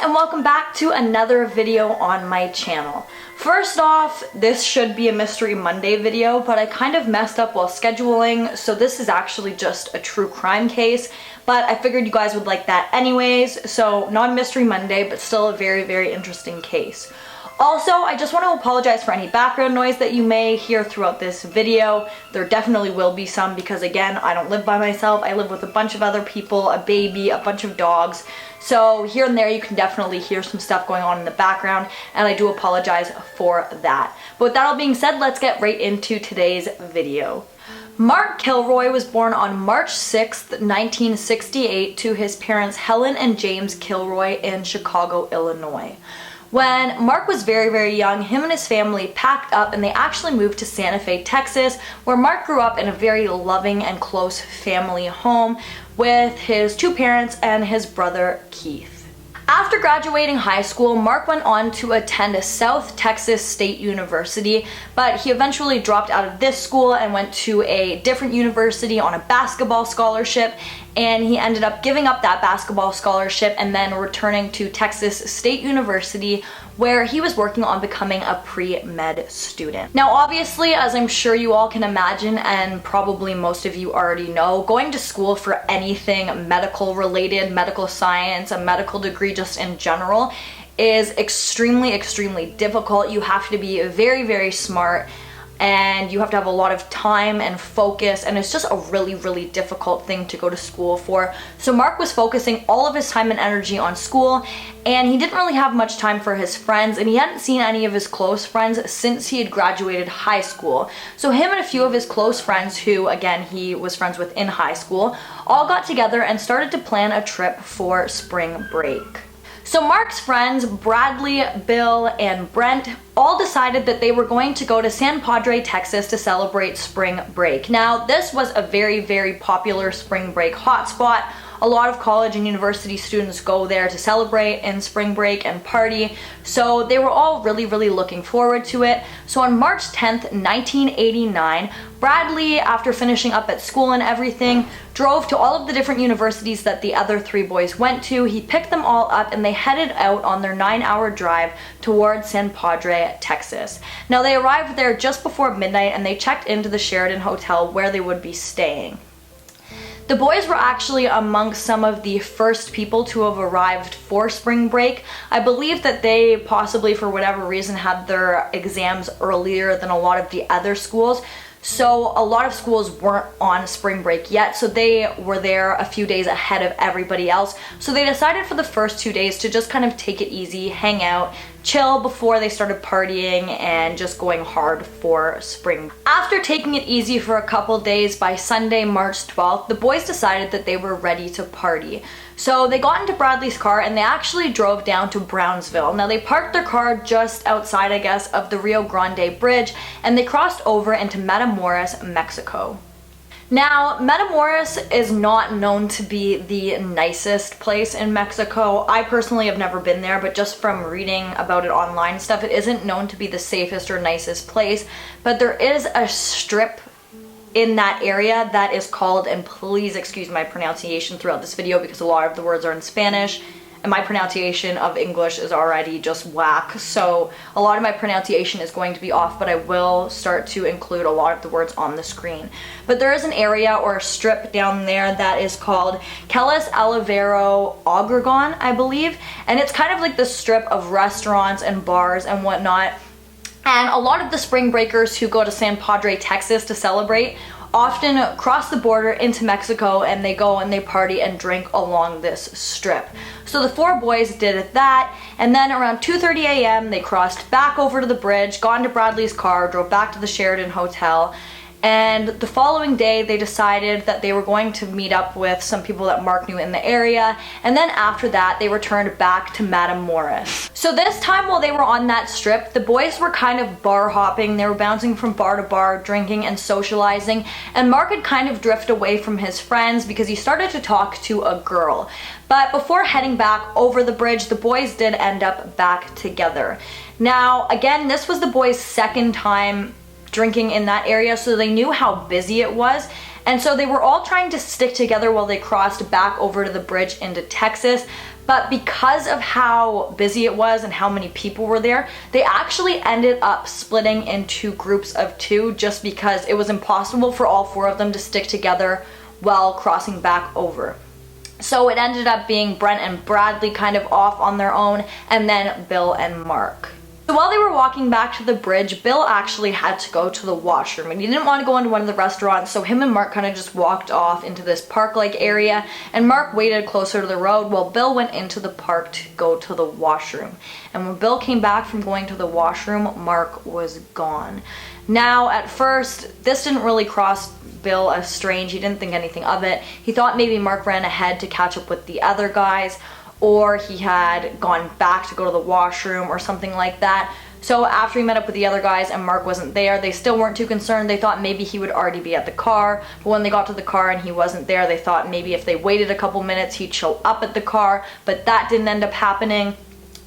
and welcome back to another video on my channel. First off, this should be a Mystery Monday video, but I kind of messed up while scheduling, so this is actually just a true crime case, but I figured you guys would like that anyways, so not a Mystery Monday, but still a very, very interesting case. Also, I just want to apologize for any background noise that you may hear throughout this video. There definitely will be some because, again, I don't live by myself. I live with a bunch of other people, a baby, a bunch of dogs. So here and there you can definitely hear some stuff going on in the background, and I do apologize for that. But with that all being said, let's get right into today's video. Mark Killroy was born on March 6th, 1968 to his parents Helen and James Killroy in Chicago, Illinois. When Mark was very, very young, him and his family packed up and they actually moved to Santa Fe, Texas, where Mark grew up in a very loving and close family home with his two parents and his brother Keith. After graduating high school, Mark went on to attend South Texas State University, but he eventually dropped out of this school and went to a different university on a basketball scholarship, and he ended up giving up that basketball scholarship and then returning to Texas State University, where he was working on becoming a pre-med student. Now obviously, as I'm sure you all can imagine, and probably most of you already know, going to school for anything medical related, medical science, a medical degree just in general, is extremely, extremely difficult. You have to be very, very smart, and you have to have a lot of time and focus, and it's just a really, really difficult thing to go to school for. So Mark was focusing all of his time and energy on school, and he didn't really have much time for his friends, and he hadn't seen any of his close friends since he had graduated high school. So him and a few of his close friends, who again he was friends with in high school, all got together and started to plan a trip for spring break. So Mark's friends, Bradley, Bill, and Brent, all decided that they were going to go to San Padre, Texas to celebrate spring break. Now, this was a very, very popular spring break hotspot. A lot of college and university students go there to celebrate in spring break and party, so they were all really, really looking forward to it. So on March 10th, 1989, Bradley, after finishing up at school and everything, drove to all of the different universities that the other three boys went to. He picked them all up and they headed out on their 9-hour drive towards San Padre, Texas. Now they arrived there just before midnight and they checked into the Sheraton Hotel where they would be staying. The boys were actually amongst some of the first people to have arrived for spring break. I believe that they possibly, for whatever reason, had their exams earlier than a lot of the other schools. So a lot of schools weren't on spring break yet, so they were there a few days ahead of everybody else. So they decided for the first 2 days to just kind of take it easy, hang out, chill before they started partying and just going hard for spring. After taking it easy for a couple days, by Sunday, March 12th, the boys decided that they were ready to party. So they got into Bradley's car and they actually drove down to Brownsville. Now they parked their car just outside, I guess, of the Rio Grande Bridge, and they crossed over into Matamoros, Mexico. Now, Matamoros is not known to be the nicest place in Mexico. I personally have never been there, but just from reading about it online and stuff, it isn't known to be the safest or nicest place. But there is a strip in that area that is called, and please excuse my pronunciation throughout this video because a lot of the words are in Spanish, and my pronunciation of English is already just whack, so a lot of my pronunciation is going to be off, but I will start to include a lot of the words on the screen. But there is an area or a strip down there that is called Kellis Olivero Obregon, I believe, and it's kind of like the strip of restaurants and bars and whatnot. And a lot of the spring breakers who go to San Padre, Texas to celebrate often cross the border into Mexico, and they go and they party and drink along this strip. So the four boys did that, and then around 2:30 a.m. they crossed back over to the bridge, got into Bradley's car, drove back to the Sheraton Hotel, and the following day they decided that they were going to meet up with some people that Mark knew in the area, and then after that they returned back to Matamoros. So this time while they were on that strip, the boys were kind of bar hopping. They were bouncing from bar to bar, drinking and socializing, and Mark had kind of drifted away from his friends because he started to talk to a girl. But before heading back over the bridge, the boys did end up back together. Now again, this was the boys' second time drinking in that area, so they knew how busy it was, and so they were all trying to stick together while they crossed back over to the bridge into Texas. But because of how busy it was and how many people were there, they actually ended up splitting into groups of 2 just because it was impossible for all 4 of them to stick together while crossing back over. So it ended up being Brent and Bradley kind of off on their own, and then Bill and Mark. So while they were walking back to the bridge, Bill actually had to go to the washroom and he didn't want to go into one of the restaurants, so him and Mark kind of just walked off into this park-like area, and Mark waited closer to the road while Bill went into the park to go to the washroom. And when Bill came back from going to the washroom, Mark was gone. Now, at first, this didn't really cross Bill as strange. He didn't think anything of it. He thought maybe Mark ran ahead to catch up with the other guys, or he had gone back to go to the washroom or something like that. So after he met up with the other guys and Mark wasn't there, they still weren't too concerned. They thought maybe he would already be at the car, but when they got to the car and he wasn't there, they thought maybe if they waited a couple minutes he'd show up at the car, but that didn't end up happening.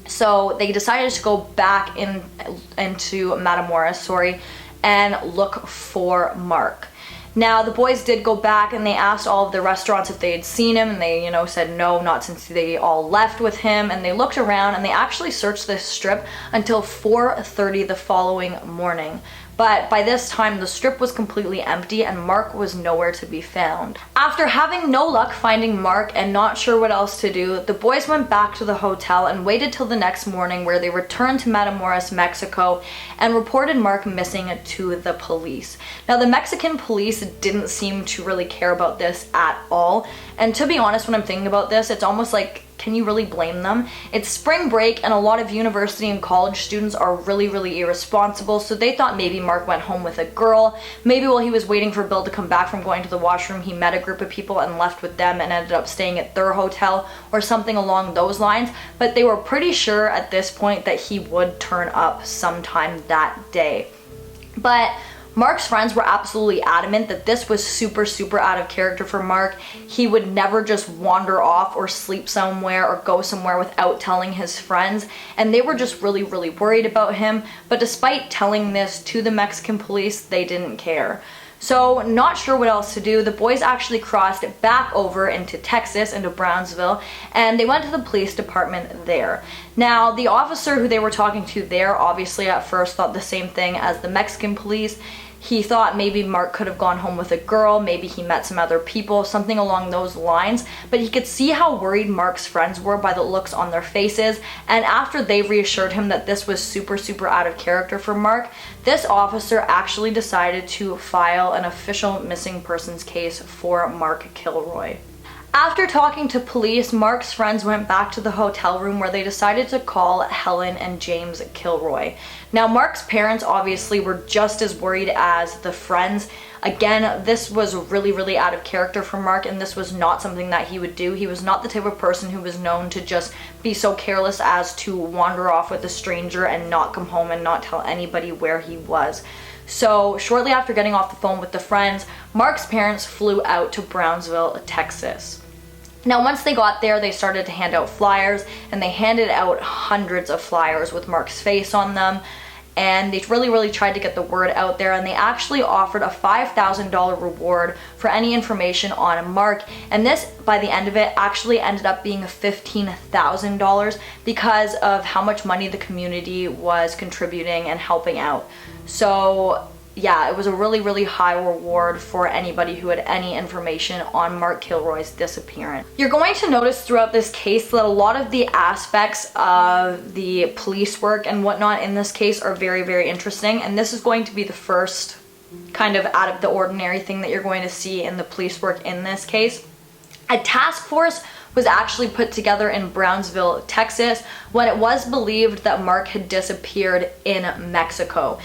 So they decided to go back into Matamoros, and look for Mark. Now, the boys did go back and they asked all of the restaurants if they had seen him, and they, said no, not since they all left with him. And they looked around and they actually searched this strip until 4:30 the following morning. But by this time, the strip was completely empty and Mark was nowhere to be found. After having no luck finding Mark and not sure what else to do, the boys went back to the hotel and waited till the next morning, where they returned to Matamoros, Mexico, and reported Mark missing to the police. Now, the Mexican police didn't seem to really care about this at all. And to be honest, when I'm thinking about this, it's almost like, can you really blame them? It's spring break and a lot of university and college students are really irresponsible, so they thought maybe Mark went home with a girl. Maybe while he was waiting for Bill to come back from going to the washroom, he met a group of people and left with them and ended up staying at their hotel or something along those lines. But they were pretty sure at this point that he would turn up sometime that day. But Mark's friends were absolutely adamant that this was super out of character for Mark. He would never just wander off or sleep somewhere or go somewhere without telling his friends, and they were just really worried about him. But despite telling this to the Mexican police, they didn't care. So, not sure what else to do, the boys actually crossed back over into Texas, into Brownsville, and they went to the police department there. Now, the officer who they were talking to there obviously at first thought the same thing as the Mexican police. He thought maybe Mark could have gone home with a girl, maybe he met some other people, something along those lines, but he could see how worried Mark's friends were by the looks on their faces, and after they reassured him that this was super out of character for Mark, this officer actually decided to file an official missing persons case for Mark Killroy. After talking to police, Mark's friends went back to the hotel room where they decided to call Helen and James Killroy. Now, Mark's parents obviously were just as worried as the friends. Again, this was really out of character for Mark, and this was not something that he would do. He was not the type of person who was known to just be so careless as to wander off with a stranger and not come home and not tell anybody where he was. So, shortly after getting off the phone with the friends, Mark's parents flew out to Brownsville, Texas. Now, once they got there, they started to hand out flyers, and they handed out hundreds of flyers with Mark's face on them, and they really tried to get the word out there, and they actually offered a $5,000 reward for any information on Mark, and this, by the end of it, actually ended up being $15,000 because of how much money the community was contributing and helping out. So, yeah, it was a really high reward for anybody who had any information on Mark Killroy's disappearance. You're going to notice throughout this case that a lot of the aspects of the police work and whatnot in this case are very interesting, and this is going to be the first kind of out of the ordinary thing that you're going to see in the police work in this case. A task force was actually put together in Brownsville, Texas, when it was believed that Mark had disappeared in Mexico.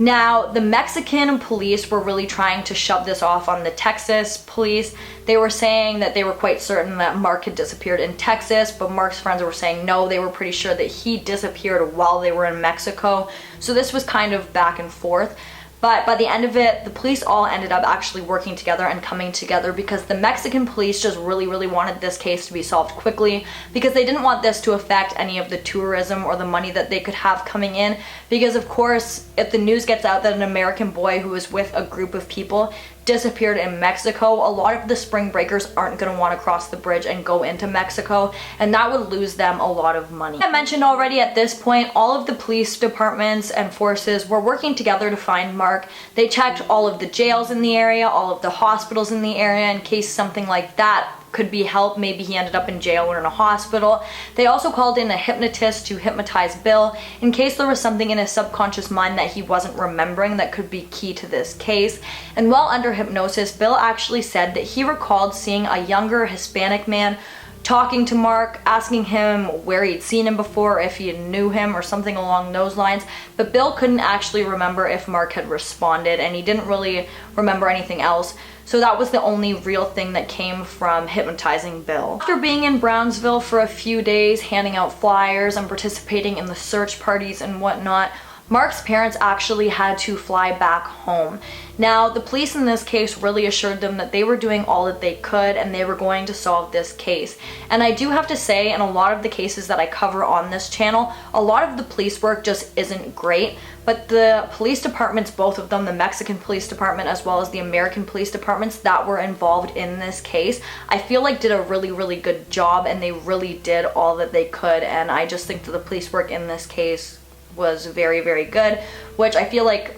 Now, the Mexican police were really trying to shove this off on the Texas police. They were saying that they were quite certain that Mark had disappeared in Texas, but Mark's friends were saying no, they were pretty sure that he disappeared while they were in Mexico. So this was kind of back and forth. But by the end of it, the police all ended up actually working together and coming together because the Mexican police just really wanted this case to be solved quickly, because they didn't want this to affect any of the tourism or the money that they could have coming in. Because of course, if the news gets out that an American boy who was with a group of people disappeared in Mexico, a lot of the spring breakers aren't going to want to cross the bridge and go into Mexico, and that would lose them a lot of money. I mentioned already, at this point, all of the police departments and forces were working together to find Mark. They checked all of the jails in the area, all of the hospitals in the area, in case something like that could be helped. Maybe he ended up in jail or in a hospital. They also called in a hypnotist to hypnotize Bill in case there was something in his subconscious mind that he wasn't remembering that could be key to this case. And while under hypnosis, Bill actually said that he recalled seeing a younger Hispanic man talking to Mark, asking him where he'd seen him before, if he knew him or something along those lines. But Bill couldn't actually remember if Mark had responded, and he didn't really remember anything else. So that was the only real thing that came from hypnotizing Bill. After being in Brownsville for a few days, handing out flyers and participating in the search parties and whatnot, Mark's parents actually had to fly back home. Now, the police in this case really assured them that they were doing all that they could and they were going to solve this case. And I do have to say, in a lot of the cases that I cover on this channel, a lot of the police work just isn't great, but the police departments, both of them, the Mexican police department as well as the American police departments that were involved in this case, I feel like did a really, really good job, and they really did all that they could. And I just think that the police work in this case was very, very good, which I feel like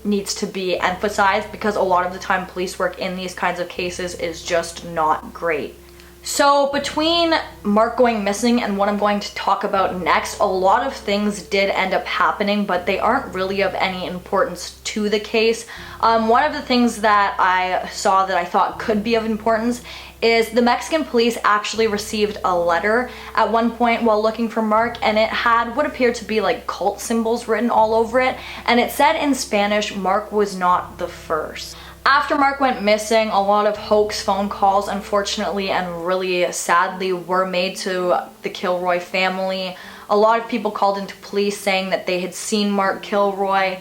needs to be emphasized, because a lot of the time police work in these kinds of cases is just not great. So between Mark going missing and what I'm going to talk about next, a lot of things did end up happening, but they aren't really of any importance to the case. One of the things that I saw that I thought could be of importance is the Mexican police actually received a letter at one point while looking for Mark, and it had what appeared to be like cult symbols written all over it, and it said in Spanish, Mark was not the first. After Mark went missing, a lot of hoax phone calls, unfortunately and really sadly, were made to the Killroy family. A lot of people called into police saying that they had seen Mark Killroy.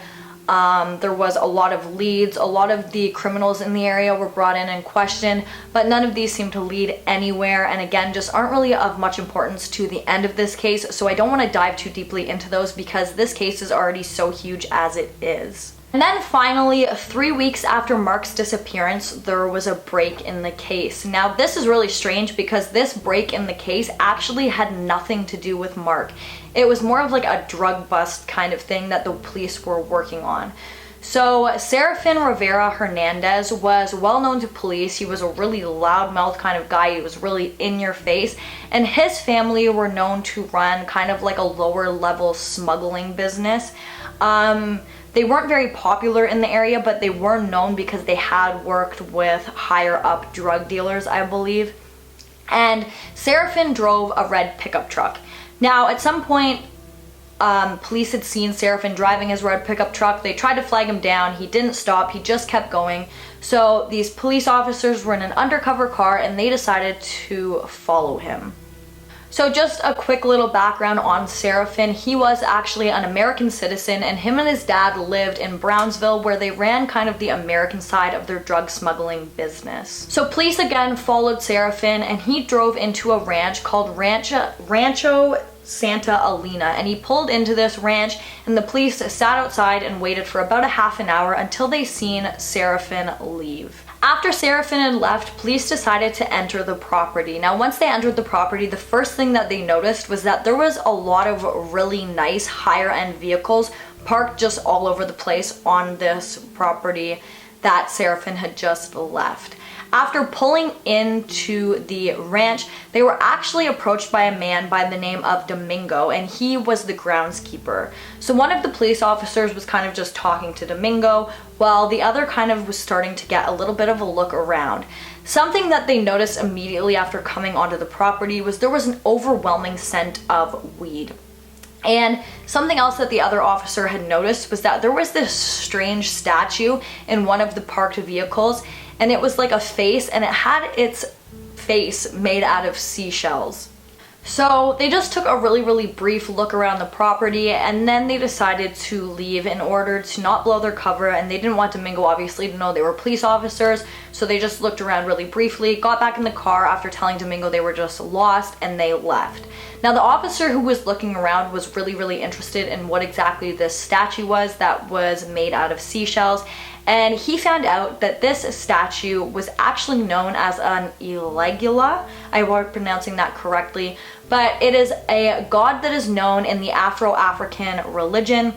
There was a lot of leads. A lot of the criminals in the area were brought in and questioned, but none of these seem to lead anywhere, and again, just aren't really of much importance to the end of this case, so I don't want to dive too deeply into those because this case is already so huge as it is. And then finally, 3 weeks after Mark's disappearance, there was a break in the case. Now, this is really strange because this break in the case actually had nothing to do with Mark. It was more of like a drug bust kind of thing that the police were working on. So Serafin Rivera Hernandez was well known to police. He was a really loudmouth kind of guy. He was really in your face, and his family were known to run kind of like a lower level smuggling business. They weren't very popular in the area, but they were known because they had worked with higher up drug dealers, I believe. And Serafin drove a red pickup truck. Now, at some point, police had seen Serafin driving his red pickup truck. They tried to flag him down. He didn't stop. He just kept going. So these police officers were in an undercover car and they decided to follow him. So just a quick little background on Serafin. He was actually an American citizen, and him and his dad lived in Brownsville, where they ran kind of the American side of their drug smuggling business. So police again followed Serafin, and he drove into a ranch called Rancho Santa Elena, and he pulled into this ranch, and the police sat outside and waited for about a half an hour until they seen Serafin leave. After Serafin had left, police decided to enter the property. Now, once they entered the property, the first thing that they noticed was that there was a lot of really nice higher end vehicles parked just all over the place on this property that Serafin had just left. After pulling into the ranch, they were actually approached by a man by the name of Domingo, and he was the groundskeeper. So one of the police officers was kind of just talking to Domingo, while the other kind of was starting to get a little bit of a look around. Something that they noticed immediately after coming onto the property was there was an overwhelming scent of weed. And something else that the other officer had noticed was that there was this strange statue in one of the parked vehicles, and it was like a face, and it had its face made out of seashells. So they just took a really, really brief look around the property, and then they decided to leave in order to not blow their cover, and they didn't want Domingo obviously to know they were police officers, so they just looked around really briefly, got back in the car after telling Domingo they were just lost, and they left. Now the officer who was looking around was really interested in what exactly this statue was that was made out of seashells, and he found out that this statue was actually known as an Elegula. I hope I'm pronouncing that correctly, but it is a god that is known in the Afro-African religion,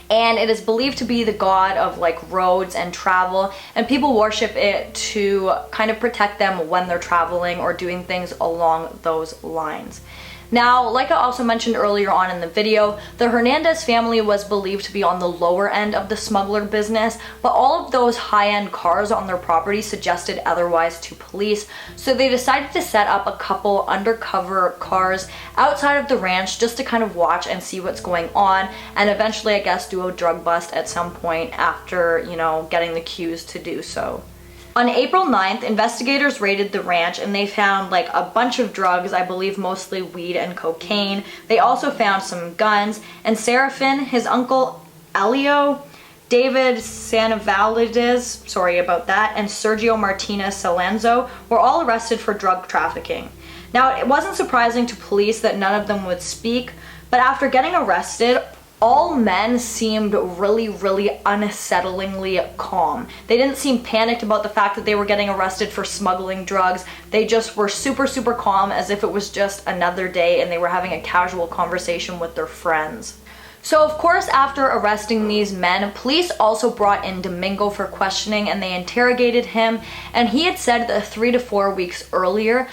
and it is believed to be the god of like roads and travel, and people worship it to kind of protect them when they're traveling or doing things along those lines. Now, like I also mentioned earlier on in the video, the Hernandez family was believed to be on the lower end of the smuggler business, but all of those high-end cars on their property suggested otherwise to police, so they decided to set up a couple undercover cars outside of the ranch just to kind of watch and see what's going on, and eventually, I guess, do a drug bust at some point after, you know, getting the cues to do so. On April 9th, investigators raided the ranch and they found like a bunch of drugs, I believe mostly weed and cocaine. They also found some guns, and Serafin, his uncle Elio, David Sanavalides, sorry about that, and Sergio Martinez Salenzo were all arrested for drug trafficking. Now, it wasn't surprising to police that none of them would speak, but after getting arrested, all men seemed really unsettlingly calm. They didn't seem panicked about the fact that they were getting arrested for smuggling drugs. They just were super calm, as if it was just another day and they were having a casual conversation with their friends. So of course, after arresting these men, police also brought in Domingo for questioning, and they interrogated him, and he had said that 3 to 4 weeks earlier,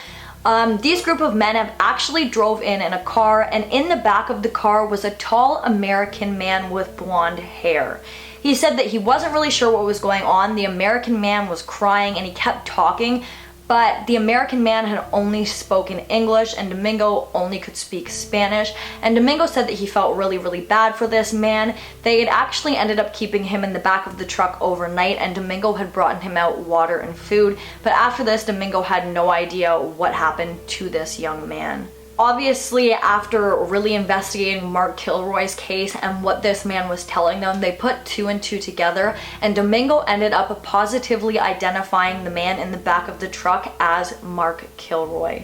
these group of men have actually drove in a car, and in the back of the car was a tall American man with blonde hair. He said that he wasn't really sure what was going on. The American man was crying and he kept talking, but the American man had only spoken English and Domingo only could speak Spanish, and Domingo said that he felt really bad for this man. They had actually ended up keeping him in the back of the truck overnight, and Domingo had brought him out water and food, but after this, Domingo had no idea what happened to this young man. Obviously, after really investigating Mark Killroy's case and what this man was telling them, they put 2 and 2 together, and Domingo ended up positively identifying the man in the back of the truck as Mark Killroy.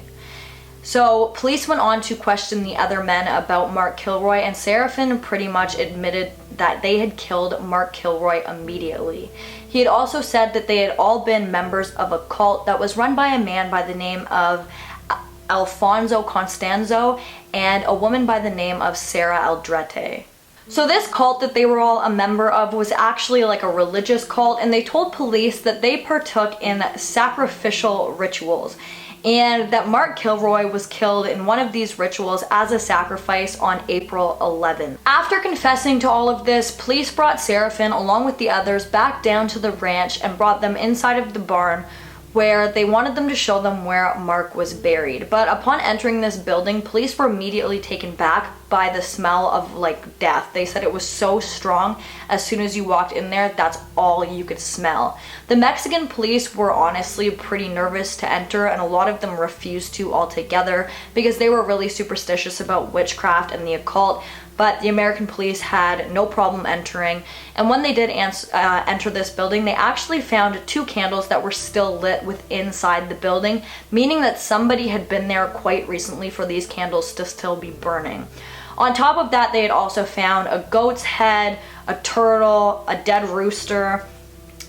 So police went on to question the other men about Mark Killroy, and Serafin pretty much admitted that they had killed Mark Killroy immediately. He had also said that they had all been members of a cult that was run by a man by the name of Alfonso Constanzo and a woman by the name of Sarah Aldrete. So this cult that they were all a member of was actually like a religious cult, and they told police that they partook in sacrificial rituals, and that Mark Killroy was killed in one of these rituals as a sacrifice on April 11th. After confessing to all of this, police brought Serafin along with the others back down to the ranch and brought them inside of the barn, where they wanted them to show them where Mark was buried. But upon entering this building, police were immediately taken back by the smell of like death. They said it was so strong, as soon as you walked in there, that's all you could smell. The Mexican police were honestly pretty nervous to enter, and a lot of them refused to altogether because they were really superstitious about witchcraft and the occult. But the American police had no problem entering, and when they did enter this building, they actually found 2 candles that were still lit inside the building, meaning that somebody had been there quite recently for these candles to still be burning. On top of that, they had also found a goat's head, a turtle, a dead rooster,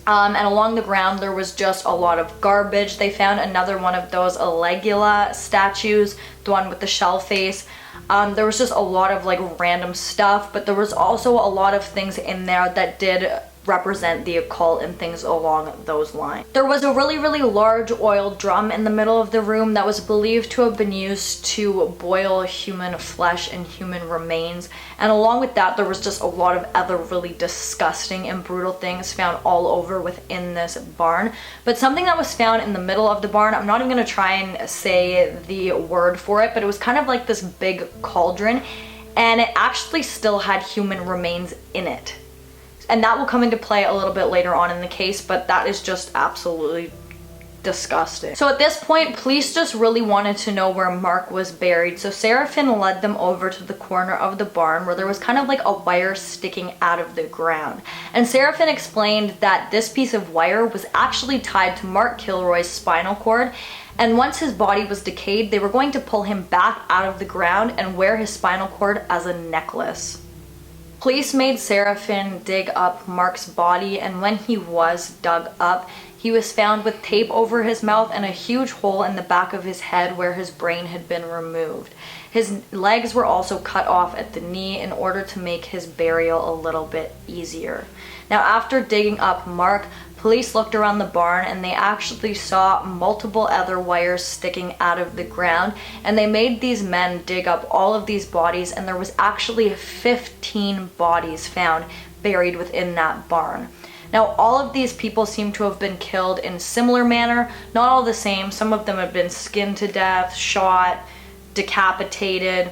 and along the ground there was just a lot of garbage. They found another one of those Elegula statues, the one with the shell face. There was just a lot of like random stuff, but there was also a lot of things in there that did represent the occult and things along those lines. There was a really large oil drum in the middle of the room that was believed to have been used to boil human flesh and human remains, and along with that there was just a lot of other really disgusting and brutal things found all over within this barn. But something that was found in the middle of the barn, I'm not even going to try and say the word for it, but it was kind of like this big cauldron, and it actually still had human remains in it. And that will come into play a little bit later on in the case, but that is just absolutely disgusting. So at this point, police just really wanted to know where Mark was buried, so Serafin led them over to the corner of the barn where there was kind of like a wire sticking out of the ground. And Serafin explained that this piece of wire was actually tied to Mark Killroy's spinal cord, and once his body was decayed, they were going to pull him back out of the ground and wear his spinal cord as a necklace. Police made Serafin dig up Mark's body, and when he was dug up, he was found with tape over his mouth and a huge hole in the back of his head where his brain had been removed. His legs were also cut off at the knee in order to make his burial a little bit easier. Now, after digging up Mark, police looked around the barn and they actually saw multiple other wires sticking out of the ground, and they made these men dig up all of these bodies, and there was actually 15 bodies found buried within that barn. Now, all of these people seem to have been killed in similar manner, not all the same. Some of them have been skinned to death, shot, decapitated.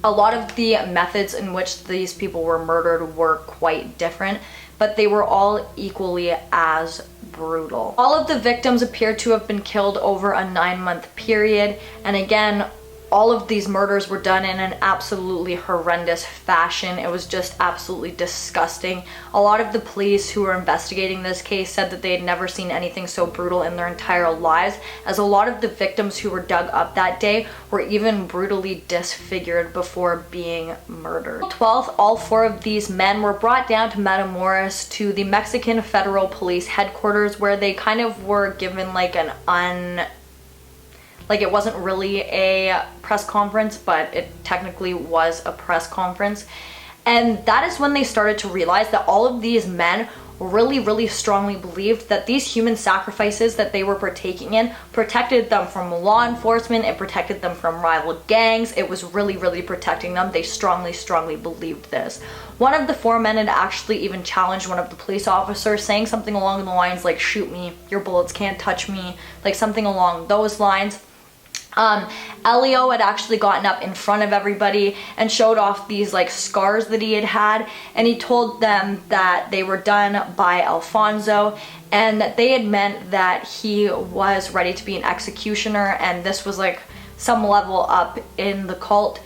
A lot of the methods in which these people were murdered were quite different, but they were all equally as brutal. All of the victims appeared to have been killed over a 9-month period, and again, all of these murders were done in an absolutely horrendous fashion. It was just absolutely disgusting. A lot of the police who were investigating this case said that they had never seen anything so brutal in their entire lives, as a lot of the victims who were dug up that day were even brutally disfigured before being murdered. On the 12th, all 4 of these men were brought down to Matamoros to the Mexican Federal Police headquarters, where they kind of were given like it wasn't really a press conference, but it technically was a press conference. And that is when they started to realize that all of these men really strongly believed that these human sacrifices that they were partaking in protected them from law enforcement, it protected them from rival gangs, it was really protecting them. They strongly believed this. One of the 4 men had actually even challenged one of the police officers, saying something along the lines like, "Shoot me, your bullets can't touch me," like something along those lines. Elio had actually gotten up in front of everybody and showed off these like scars that he had, and he told them that they were done by Alfonso and that they had meant that he was ready to be an executioner, and this was like some level up in the cult.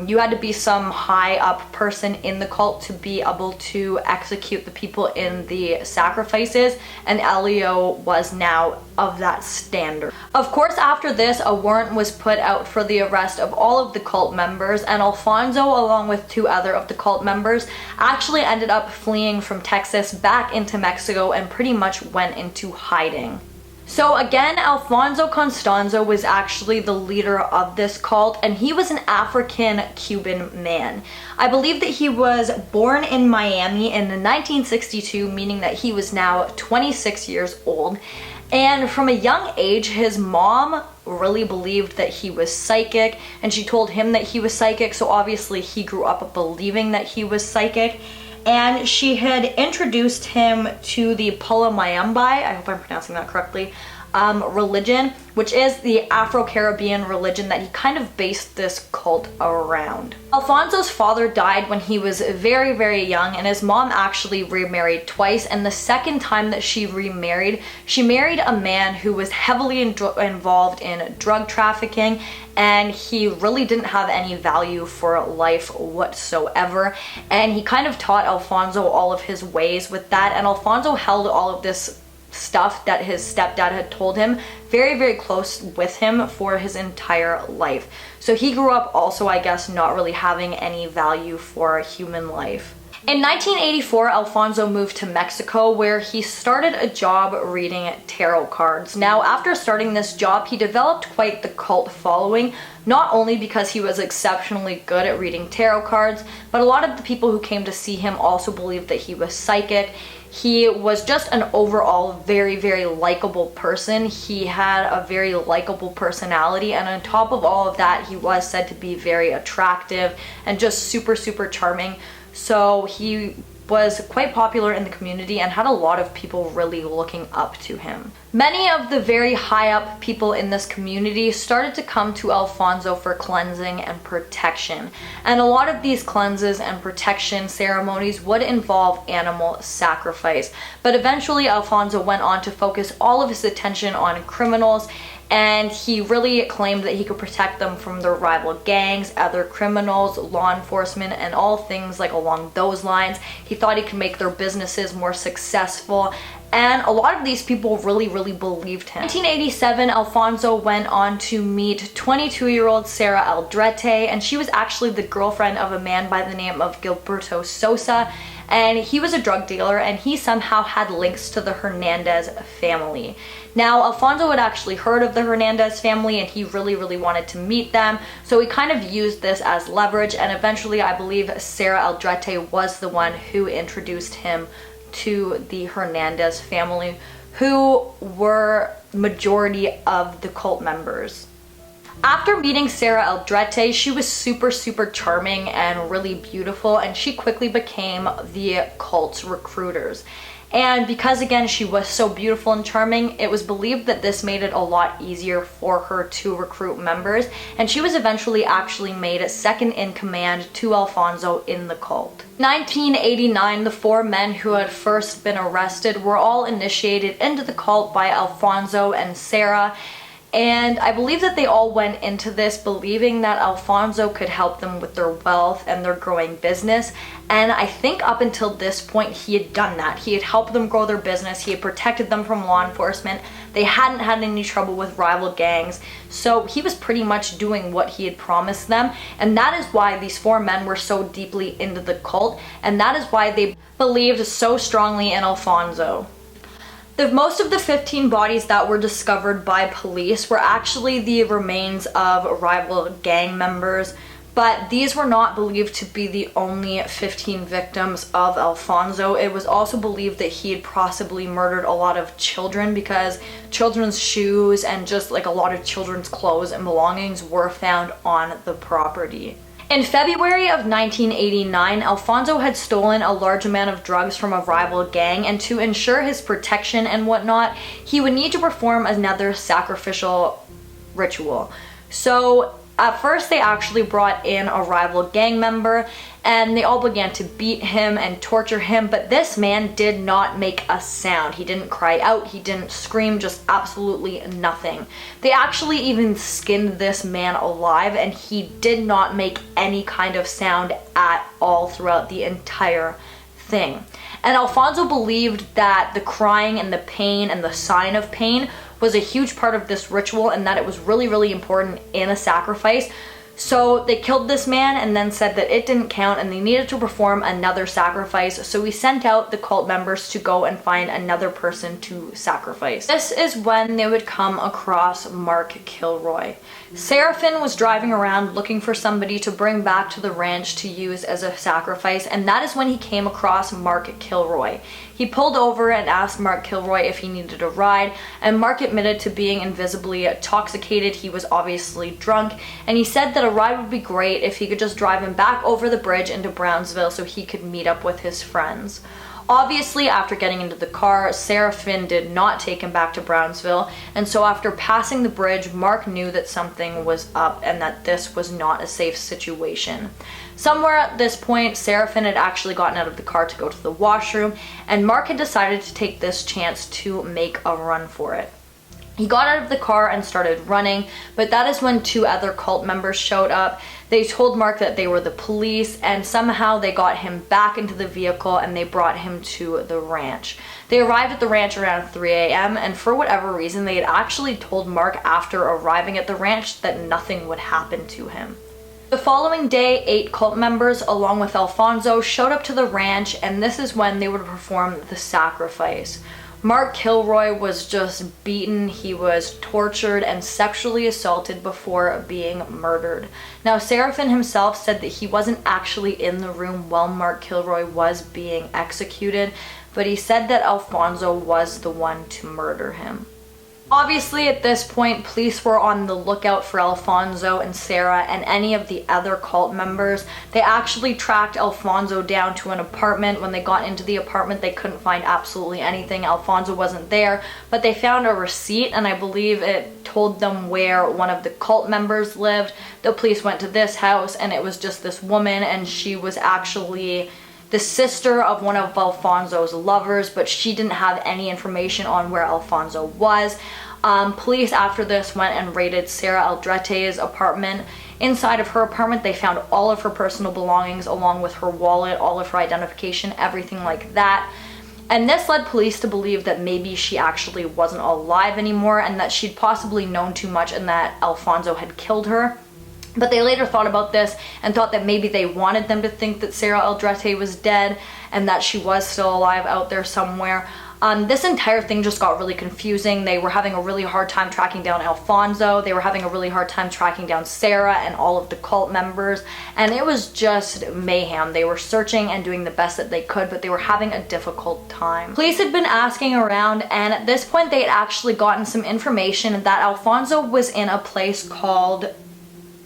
You had to be some high up person in the cult to be able to execute the people in the sacrifices, and Elio was now of that standard. Of course, after this, a warrant was put out for the arrest of all of the cult members, and Alfonso, along with 2 other of the cult members, actually ended up fleeing from Texas back into Mexico and pretty much went into hiding. So again, Alfonso Constanzo was actually the leader of this cult, and he was an African-Cuban man. I believe that he was born in Miami in 1962, meaning that he was now 26 years old. And from a young age, his mom really believed that he was psychic, and she told him that he was psychic, so obviously he grew up believing that he was psychic. And she had introduced him to the Pulamayambai, I hope I'm pronouncing that correctly, religion, which is the Afro-Caribbean religion that he kind of based this cult around. Alfonso's father died when he was very young, and his mom actually remarried twice, and the second time that she remarried, she married a man who was heavily involved in drug trafficking, and he really didn't have any value for life whatsoever, and he kind of taught Alfonso all of his ways with that, and Alfonso held all of this stuff that his stepdad had told him very close with him for his entire life. So he grew up also, I guess, not really having any value for human life. In 1984, Alfonso moved to Mexico, where he started a job reading tarot cards. Now, after starting this job, he developed quite the cult following, not only because he was exceptionally good at reading tarot cards, but a lot of the people who came to see him also believed that he was psychic. He was just an overall very likable person. He had a very likable personality, and on top of all of that, he was said to be very attractive and just super charming. So he was quite popular in the community and had a lot of people really looking up to him. Many of the very high up people in this community started to come to Alfonso for cleansing and protection. And a lot of these cleanses and protection ceremonies would involve animal sacrifice. But eventually Alfonso went on to focus all of his attention on criminals, and he really claimed that he could protect them from their rival gangs, other criminals, law enforcement, and all things like along those lines. He thought he could make their businesses more successful, and a lot of these people really believed him. In 1987, Alfonso went on to meet 22-year-old Sarah Aldrete, and she was actually the girlfriend of a man by the name of Gilberto Sosa, and he was a drug dealer, and he somehow had links to the Hernandez family. Now, Alfonso had actually heard of the Hernandez family, and he really wanted to meet them, so he kind of used this as leverage, and eventually I believe Sarah Aldrete was the one who introduced him to the Hernandez family, who were majority of the cult members. After meeting Sarah Aldrete, she was super charming and really beautiful, and she quickly became the cult's recruiters. And because again she was so beautiful and charming, it was believed that this made it a lot easier for her to recruit members, and she was eventually actually made second in command to Alfonso in the cult. 1989, the 4 men who had first been arrested were all initiated into the cult by Alfonso and Sarah. And I believe that they all went into this believing that Alfonso could help them with their wealth and their growing business. And I think up until this point, he had done that. He had helped them grow their business. He had protected them from law enforcement. They hadn't had any trouble with rival gangs. So he was pretty much doing what he had promised them. And that is why these 4 men were so deeply into the cult. And that is why they believed so strongly in Alfonso. Most of the 15 bodies that were discovered by police were actually the remains of rival gang members, but these were not believed to be the only 15 victims of Alfonso. It was also believed that he had possibly murdered a lot of children, because children's shoes and just like a lot of children's clothes and belongings were found on the property. In February of 1989, Alfonso had stolen a large amount of drugs from a rival gang, and to ensure his protection and whatnot, he would need to perform another sacrificial ritual. So at first they actually brought in a rival gang member, and they all began to beat him and torture him, but this man did not make a sound. He didn't cry out, he didn't scream, just absolutely nothing. They actually even skinned this man alive, and he did not make any kind of sound at all throughout the entire thing. And Alfonso believed that the crying and the pain and the sign of pain was a huge part of this ritual, and that it was really important in a sacrifice. So they killed this man and then said that it didn't count and they needed to perform another sacrifice. So we sent out the cult members to go and find another person to sacrifice. This is when they would come across Mark Killroy. Seraphin was driving around looking for somebody to bring back to the ranch to use as a sacrifice, and that is when he came across Mark Killroy. He pulled over and asked Mark Killroy if he needed a ride, and Mark admitted to being invisibly intoxicated. He was obviously drunk, and he said that a ride would be great if he could just drive him back over the bridge into Brownsville so he could meet up with his friends. Obviously, after getting into the car, Seraphin did not take him back to Brownsville, and so after passing the bridge, Mark knew that something was up and that this was not a safe situation. Somewhere at this point, Seraphin had actually gotten out of the car to go to the washroom, and Mark had decided to take this chance to make a run for it. He got out of the car and started running, but that is when 2 other cult members showed up. They told Mark that they were the police, and somehow they got him back into the vehicle and they brought him to the ranch. They arrived at the ranch around 3 a.m. and for whatever reason they had actually told Mark after arriving at the ranch that nothing would happen to him. The following day, 8 cult members along with Alfonso showed up to the ranch, and this is when they would perform the sacrifice. Mark Killroy was just beaten, he was tortured and sexually assaulted before being murdered. Now, Seraphin himself said that he wasn't actually in the room while Mark Killroy was being executed, but he said that Alfonso was the one to murder him. Obviously, at this point, police were on the lookout for Alfonso and Sarah and any of the other cult members. They actually tracked Alfonso down to an apartment. When they got into the apartment, they couldn't find absolutely anything. Alfonso wasn't there, but they found a receipt, and I believe it told them where one of the cult members lived. The police went to this house, and it was just this woman, and she was actually the sister of one of Alfonso's lovers, but she didn't have any information on where Alfonso was. Police after this went and raided Sarah Aldrete's apartment. Inside of her apartment, they found all of her personal belongings along with her wallet, all of her identification, everything like that. And this led police to believe that maybe she actually wasn't alive anymore and that she'd possibly known too much and that Alfonso had killed her. But they later thought about this and thought that maybe they wanted them to think that Sarah Aldrete was dead and that she was still alive out there somewhere. This entire thing just got really confusing. They were having a really hard time tracking down Alfonso. They were having a really hard time tracking down Sarah and all of the cult members. And it was just mayhem. They were searching and doing the best that they could, but they were having a difficult time. Police had been asking around, and at this point they had actually gotten some information that Alfonso was in a place called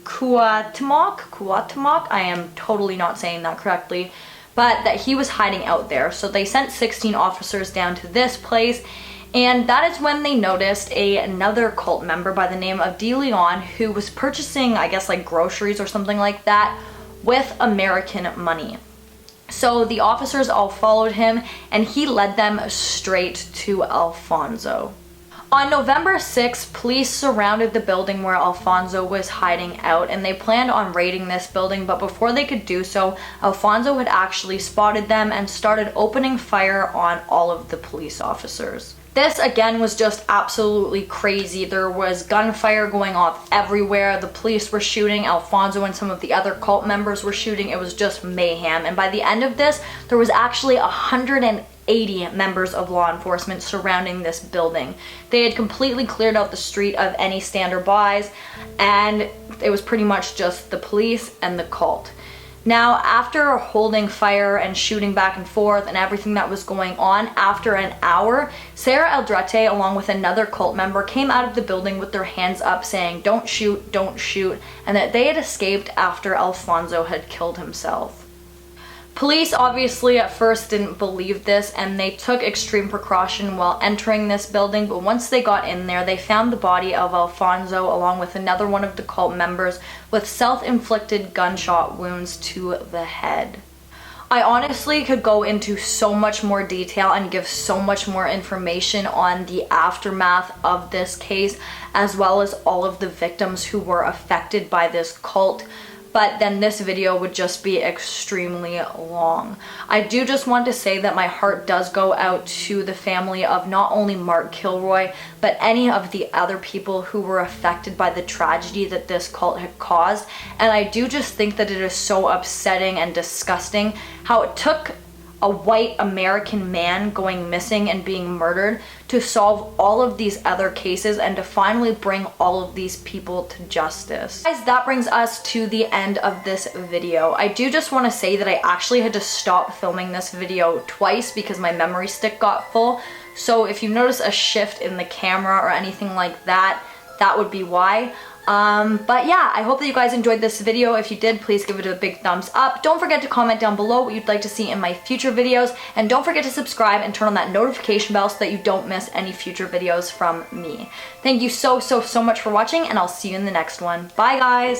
Cuauhtémoc. I am totally not saying that correctly, but that he was hiding out there. So they sent 16 officers down to this place, and that is when they noticed another cult member by the name of De Leon, who was purchasing, I guess, like groceries or something like that with American money. So the officers all followed him, and he led them straight to Alfonso. On November 6th, police surrounded the building where Alfonso was hiding out, and they planned on raiding this building, but before they could do so, Alfonso had actually spotted them and started opening fire on all of the police officers. This again was just absolutely crazy. There was gunfire going off everywhere. The police were shooting. Alfonso and some of the other cult members were shooting. It was just mayhem. And by the end of this, there was actually 180 members of law enforcement surrounding this building. They had completely cleared out the street of any standby-bys, and it was pretty much just the police and the cult. Now, after holding fire and shooting back and forth and everything that was going on, after an hour, Sarah Aldrete, along with another cult member, came out of the building with their hands up saying, "Don't shoot, don't shoot," and that they had escaped after Alfonso had killed himself. Police obviously at first didn't believe this, and they took extreme precaution while entering this building, but once they got in there, they found the body of Alfonso along with another one of the cult members with self-inflicted gunshot wounds to the head. I honestly could go into so much more detail and give so much more information on the aftermath of this case, as well as all of the victims who were affected by this cult, but then this video would just be extremely long. I do just want to say that my heart does go out to the family of not only Mark Killroy, but any of the other people who were affected by the tragedy that this cult had caused. And I do just think that it is so upsetting and disgusting how it took a white American man going missing and being murdered to solve all of these other cases and to finally bring all of these people to justice. Guys, that brings us to the end of this video. I do just want to say that I actually had to stop filming this video twice because my memory stick got full. So if you notice a shift in the camera or anything like that, that would be why. But yeah, I hope that you guys enjoyed this video. If you did, please give it a big thumbs up. Don't forget to comment down below what you'd like to see in my future videos, and don't forget to subscribe and turn on that notification bell so that you don't miss any future videos from me. Thank you so much for watching, and I'll see you in the next one. Bye guys!